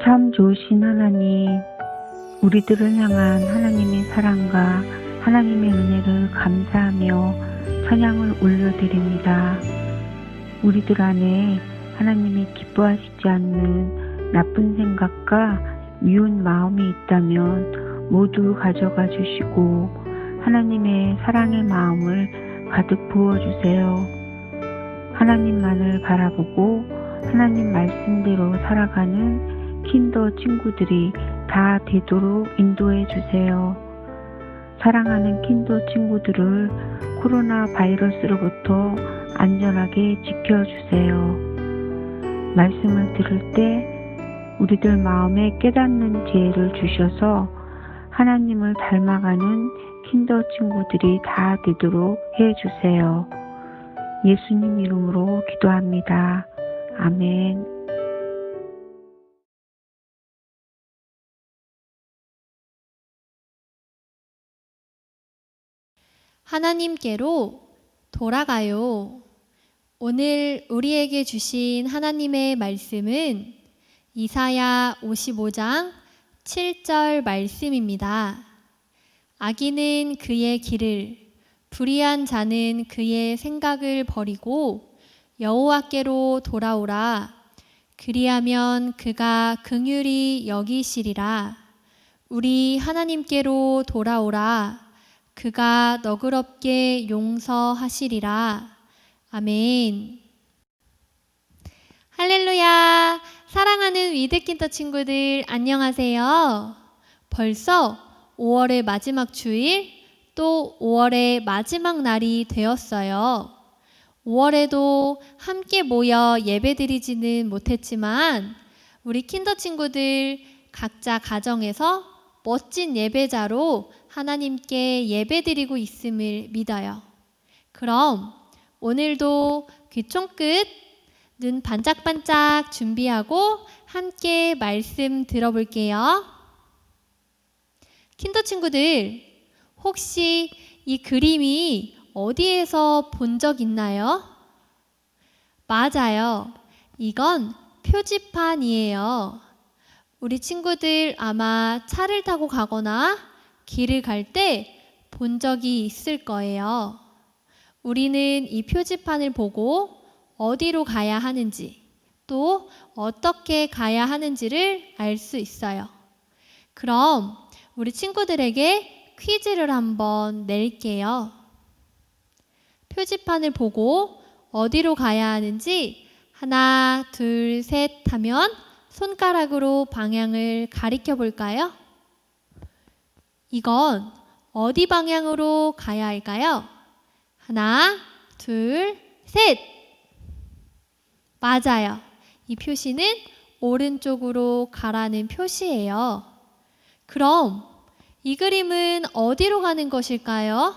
참 좋으신 하나님, 우리들을 향한 하나님의 사랑과 하나님의 은혜를 감사하며 찬양을 올려드립니다. 우리들 안에 하나님이 기뻐하시지 않는 나쁜 생각과 미운 마음이 있다면 모두 가져가 주시고 하나님의 사랑의 마음을 가득 부어주세요. 하나님만을 바라보고 하나님 말씀대로 살아가는 킨더 친구들이 다 되도록 인도해 주세요. 사랑하는 킨더 친구들을 코로나 바이러스로부터 안전하게 지켜주세요. 말씀을 들을 때 우리들 마음에 깨닫는 지혜를 주셔서 하나님을 닮아가는 킨더 친구들이 다 되도록 해주세요. 예수님 이름으로 기도합니다. 아멘. 하나님께로 돌아가요. 오늘 우리에게 주신 하나님의 말씀은 이사야 55장 7절 말씀입니다. 악인은 그의 길을, 불의한 자는 그의 생각을 버리고 여호와께로 돌아오라. 그리하면 그가 긍휼히 여기시리라. 우리 하나님께로 돌아오라. 그가 너그럽게 용서하시리라. 아멘. 할렐루야. 사랑하는 위드킨더 친구들 안녕하세요. 벌써 5월의 마지막 주일, 또 5월의 마지막 날이 되었어요. 5월에도 함께 모여 예배드리지는 못했지만 우리 킨더 친구들 각자 가정에서 멋진 예배자로 하나님께 예배드리고 있음을 믿어요. 그럼 오늘도 귀 쫑긋, 눈 반짝반짝 준비하고 함께 말씀 들어볼게요. 킨더 친구들, 혹시 이 그림이 어디에서 본 적 있나요? 맞아요. 이건 표지판이에요. 우리 친구들 아마 차를 타고 가거나 길을 갈 때 본 적이 있을 거예요. 우리는 이 표지판을 보고 어디로 가야 하는지, 또 어떻게 가야 하는지를 알 수 있어요. 그럼 우리 친구들에게 퀴즈를 한번 낼게요. 표지판을 보고 어디로 가야 하는지 하나, 둘, 셋 하면 손가락으로 방향을 가리켜 볼까요? 이건 어디 방향으로 가야 할까요? 하나, 둘, 셋! 맞아요. 이 표시는 오른쪽으로 가라는 표시예요. 그럼 이 그림은 어디로 가는 것일까요?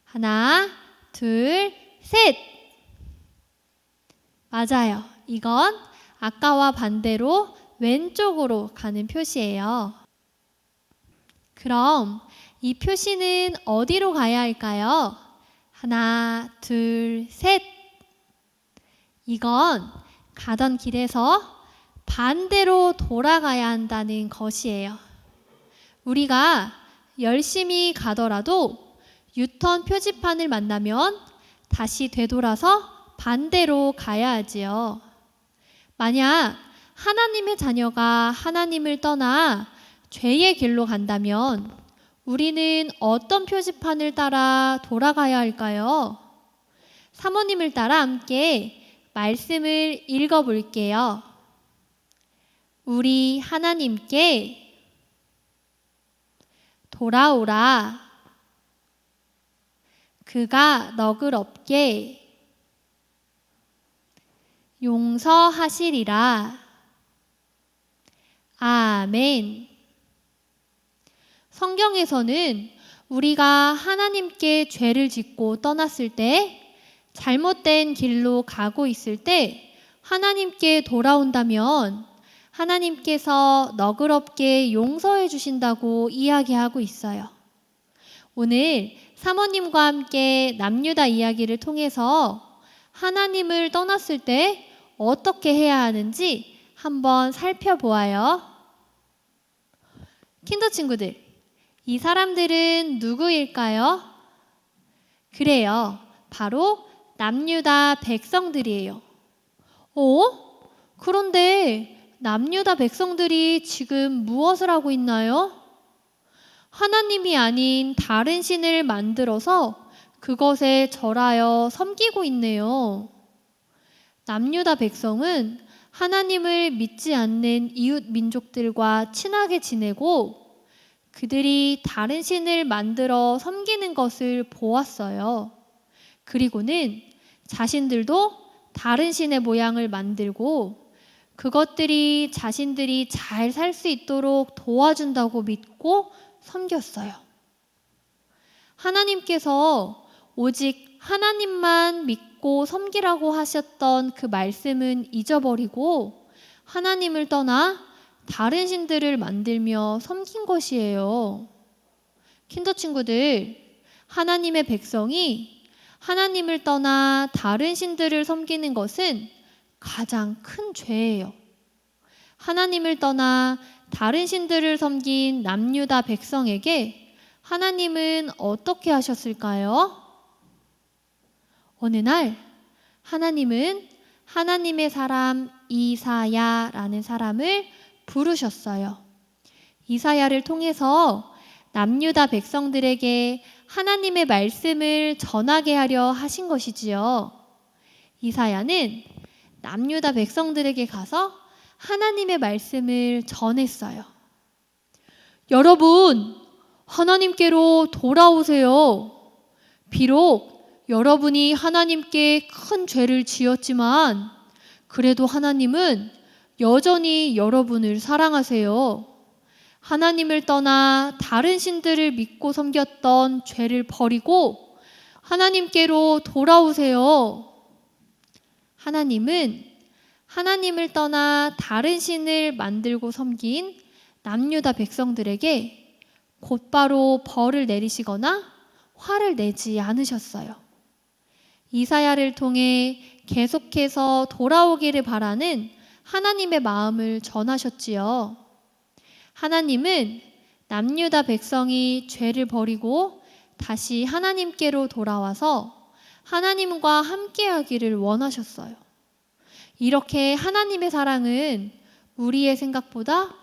하나, 둘, 셋! 맞아요. 이건 아까와 반대로 왼쪽으로 가는 표시예요. 그럼 이 표시는 어디로 가야 할까요? 하나, 둘, 셋! 이건 가던 길에서 반대로 돌아가야 한다는 것이에요. 우리가 열심히 가더라도 유턴 표지판을 만나면 다시 되돌아서 반대로 가야 하지요. 만약 하나님의 자녀가 하나님을 떠나 죄의 길로 간다면 우리는 어떤 표지판을 따라 돌아가야 할까요? 사모님을 따라 함께 말씀을 읽어볼게요. 우리 하나님께 돌아오라. 그가 너그럽게 용서하시리라. 아멘. 성경에서는 우리가 하나님께 죄를 짓고 떠났을 때, 잘못된 길로 가고 있을 때 하나님께 돌아온다면 하나님께서 너그럽게 용서해 주신다고 이야기하고 있어요. 오늘 사모님과 함께 남유다 이야기를 통해서 하나님을 떠났을 때 어떻게 해야 하는지 한번 살펴보아요. 킨더 친구들, 이 사람들은 누구일까요? 그래요. 바로 남유다 백성들이에요. 그런데 남유다 백성들이 지금 무엇을 하고 있나요? 하나님이 아닌 다른 신을 만들어서 그것에 절하여 섬기고 있네요. 남유다 백성은 하나님을 믿지 않는 이웃 민족들과 친하게 지내고 그들이 다른 신을 만들어 섬기는 것을 보았어요. 그리고는 자신들도 다른 신의 모양을 만들고 그것들이 자신들이 잘 살 수 있도록 도와준다고 믿고 섬겼어요. 하나님께서 오직 하나님만 믿고 섬기라고 하셨던 그 말씀은 잊어버리고 하나님을 떠나 다른 신들을 만들며 섬긴 것이에요. 킨더 친구들, 하나님의 백성이 하나님을 떠나 다른 신들을 섬기는 것은 가장 큰 죄예요. 하나님을 떠나 다른 신들을 섬긴 남유다 백성에게 하나님은 어떻게 하셨을까요? 어느 날 하나님은 하나님의 사람 이사야라는 사람을 부르셨어요. 이사야를 통해서 남유다 백성들에게 하나님의 말씀을 전하게 하려 하신 것이지요. 이사야는 남유다 백성들에게 가서 하나님의 말씀을 전했어요. 여러분, 하나님께로 돌아오세요. 비록 여러분이 하나님께 큰 죄를 지었지만 그래도 하나님은 여전히 여러분을 사랑하세요. 하나님을 떠나 다른 신들을 믿고 섬겼던 죄를 버리고 하나님께로 돌아오세요. 하나님은 하나님을 떠나 다른 신을 만들고 섬긴 남유다 백성들에게 곧바로 벌을 내리시거나 화를 내지 않으셨어요. 이사야를 통해 계속해서 돌아오기를 바라는 하나님의 마음을 전하셨지요. 하나님은 남유다 백성이 죄를 버리고 다시 하나님께로 돌아와서 하나님과 함께하기를 원하셨어요. 이렇게 하나님의 사랑은 우리의 생각보다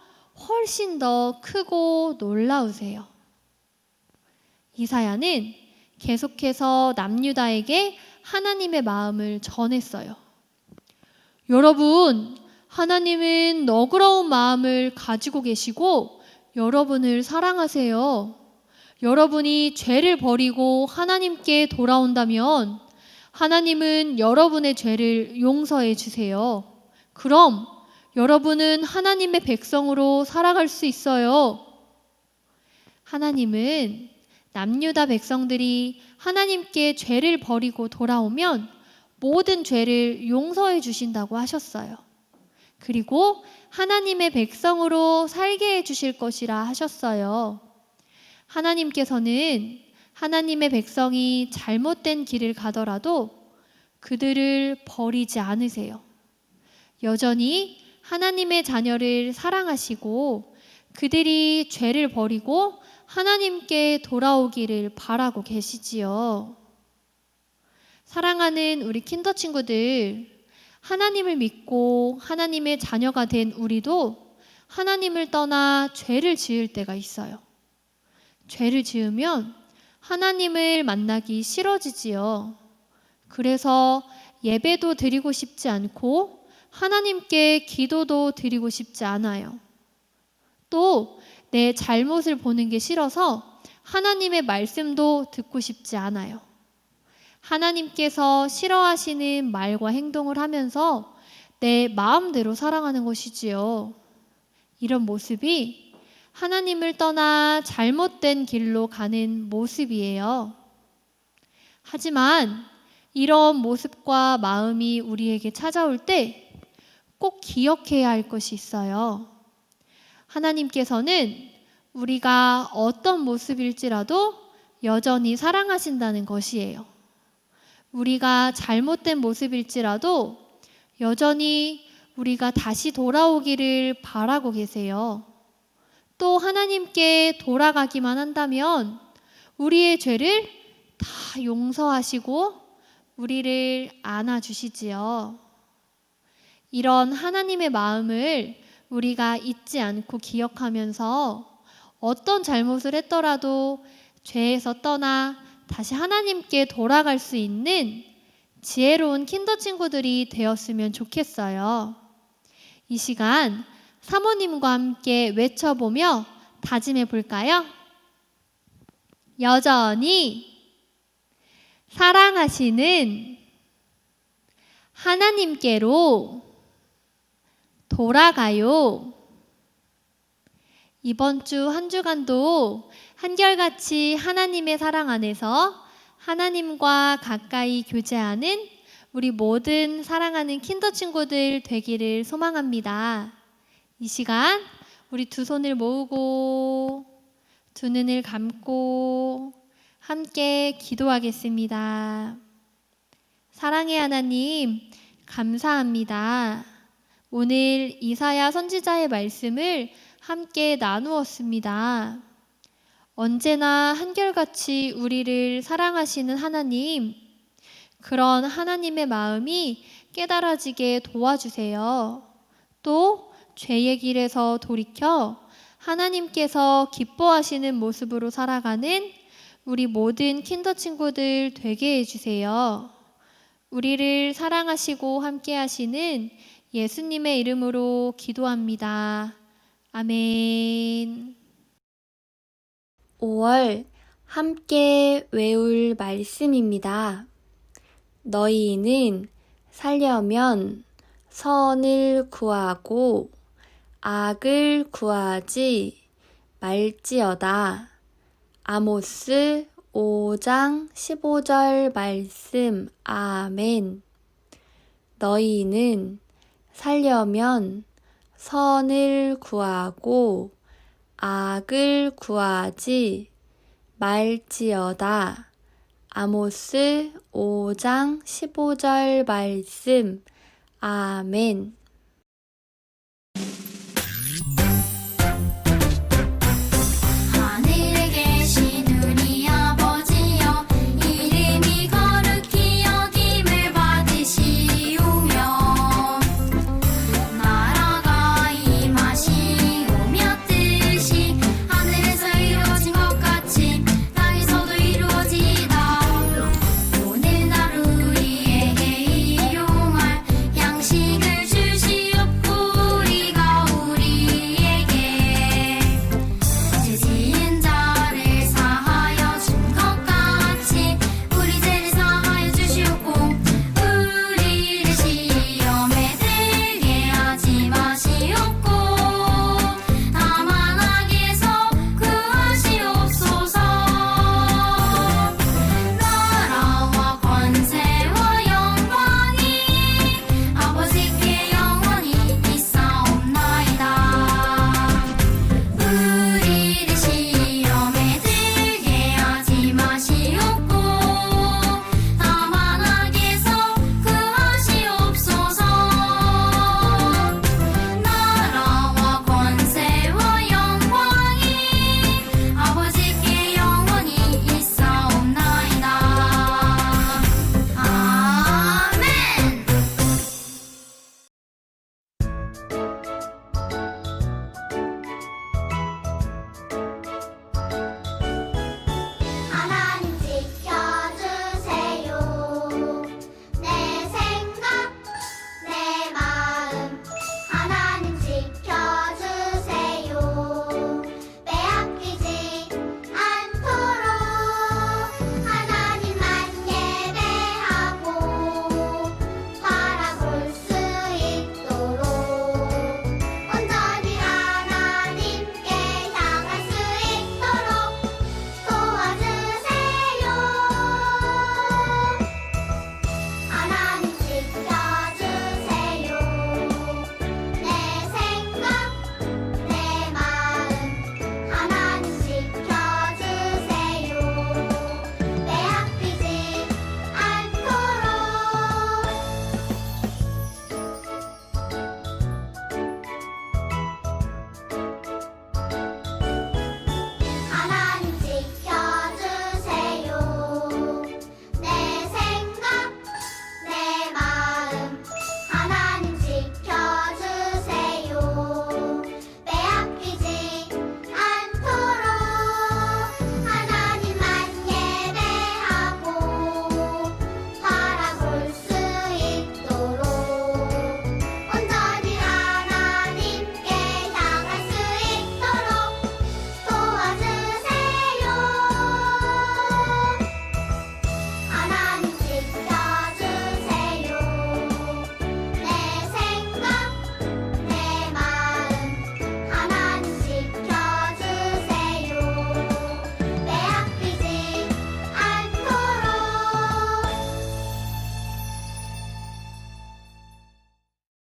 훨씬 더 크고 놀라우세요. 이사야는 계속해서 남유다에게 하나님의 마음을 전했어요. 여러분, 하나님은 너그러운 마음을 가지고 계시고 여러분을 사랑하세요. 여러분이 죄를 버리고 하나님께 돌아온다면 하나님은 여러분의 죄를 용서해 주세요. 그럼 여러분은 하나님의 백성으로 살아갈 수 있어요. 하나님은 남유다 백성들이 하나님께 죄를 버리고 돌아오면 모든 죄를 용서해 주신다고 하셨어요. 그리고 하나님의 백성으로 살게 해 주실 것이라 하셨어요. 하나님께서는 하나님의 백성이 잘못된 길을 가더라도 그들을 버리지 않으세요. 여전히 하나님의 자녀를 사랑하시고 그들이 죄를 버리고 하나님께 돌아오기를 바라고 계시지요. 사랑하는 우리 킨더 친구들, 하나님을 믿고 하나님의 자녀가 된 우리도 하나님을 떠나 죄를 지을 때가 있어요. 죄를 지으면 하나님을 만나기 싫어지지요. 그래서 예배도 드리고 싶지 않고 하나님께 기도도 드리고 싶지 않아요. 또 내 잘못을 보는 게 싫어서 하나님의 말씀도 듣고 싶지 않아요. 하나님께서 싫어하시는 말과 행동을 하면서 내 마음대로 살아가는 것이지요. 이런 모습이 하나님을 떠나 잘못된 길로 가는 모습이에요. 하지만 이런 모습과 마음이 우리에게 찾아올 때 꼭 기억해야 할 것이 있어요. 하나님께서는 우리가 어떤 모습일지라도 여전히 사랑하신다는 것이에요. 우리가 잘못된 모습일지라도 여전히 우리가 다시 돌아오기를 바라고 계세요. 또 하나님께 돌아가기만 한다면 우리의 죄를 다 용서하시고 우리를 안아주시지요. 이런 하나님의 마음을 우리가 잊지 않고 기억하면서 어떤 잘못을 했더라도 죄에서 떠나 다시 하나님께 돌아갈 수 있는 지혜로운 킨더 친구들이 되었으면 좋겠어요. 이 시간 사모님과 함께 외쳐보며 다짐해 볼까요? 여전히 사랑하시는 하나님께로 돌아가요. 이번 주 한 주간도 한결같이 하나님의 사랑 안에서 하나님과 가까이 교제하는 우리 모든 사랑하는 킨더 친구들 되기를 소망합니다. 이 시간 우리 두 손을 모으고 두 눈을 감고 함께 기도하겠습니다. 사랑의 하나님, 감사합니다. 오늘 이사야 선지자의 말씀을 함께 나누었습니다. 언제나 한결같이 우리를 사랑하시는 하나님, 그런 하나님의 마음이 깨달아지게 도와주세요. 또 죄의 길에서 돌이켜 하나님께서 기뻐하시는 모습으로 살아가는 우리 모든 킨더 친구들 되게 해주세요. 우리를 사랑하시고 함께 하시는 예수님의 이름으로 기도합니다. 아멘. 5월 함께 외울 말씀입니다. 너희는 살려면 선을 구하고 악을 구하지 말지어다. 아모스 5장 15절 말씀. 아멘. 너희는 살려면 선을 구하고 악을 구하지 말지어다. 아모스 5장 15절 말씀. 아멘.